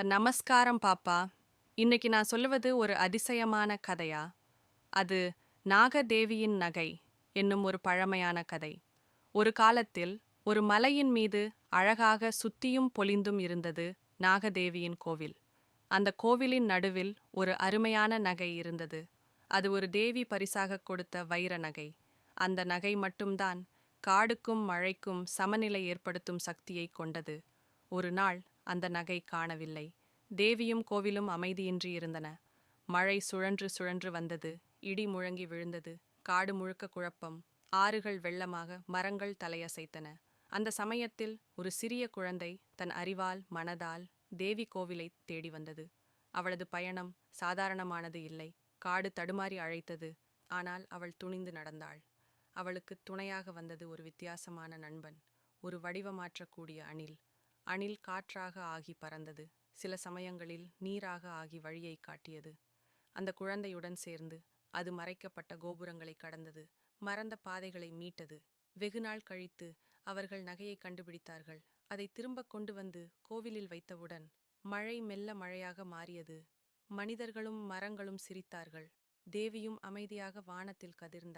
நமஸ்காரம் பாப்பா. இன்னைக்கு நான் சொல்லுவது ஒரு அதிசயமான கதையா? அது நாகதேவியின் நகை என்னும் ஒரு பழமையான கதை. ஒரு காலத்தில் ஒரு மலையின் மீது அழகாக சுத்தியும் பொலிந்தும் இருந்தது நாகதேவியின் கோவில். அந்த கோவிலின் நடுவில் ஒரு அருமையான நகை இருந்தது. அது ஒரு தேவி பரிசாக கொடுத்த வைர நகை. அந்த நகை மட்டும்தான் காடுக்கும் மழைக்கும் சமநிலை ஏற்படுத்தும் சக்தியை கொண்டது. ஒரு நாள் அந்த நகை காணவில்லை. தேவியும் கோவிலும் அமைதியின்றி இருந்தன. மழை சுழன்று சுழன்று வந்தது. இடி முழங்கி விழுந்தது. காடு முழுக்க குழப்பம். ஆறுகள் வெள்ளமாக, மரங்கள் தலையசைத்தன. அந்த சமயத்தில் ஒரு சிறிய குழந்தை தன் அறிவால் மனதால் தேவி கோவிலை தேடி வந்தது. அவளது பயணம் சாதாரணமானது இல்லை. காடு தடுமாறி அழைத்தது. ஆனால் அவள் துணிந்து நடந்தாள். அவளுக்கு துணையாக வந்தது ஒரு வித்தியாசமான நண்பன், ஒரு வடிவமாற்றக்கூடிய அணில். அணில் காற்றாக ஆகி பறந்தது. சில சமயங்களில் நீராக ஆகி வழியை காட்டியது. அந்த குழந்தையுடன் சேர்ந்து அது மறைக்கப்பட்ட கோபுரங்களை கடந்தது, மறந்த பாதைகளை மீட்டது. வெகுநாள் கழித்து அவர்கள் நகையை கண்டுபிடித்தார்கள். அதை திரும்ப கொண்டு வந்து கோவிலில் வைத்தவுடன் மழை மெல்ல மழையாக மாறியது. மனிதர்களும் மரங்களும் சிரித்தார்கள். தேவியும் அமைதியாக வானத்தில் கதிர்ந்தாள்.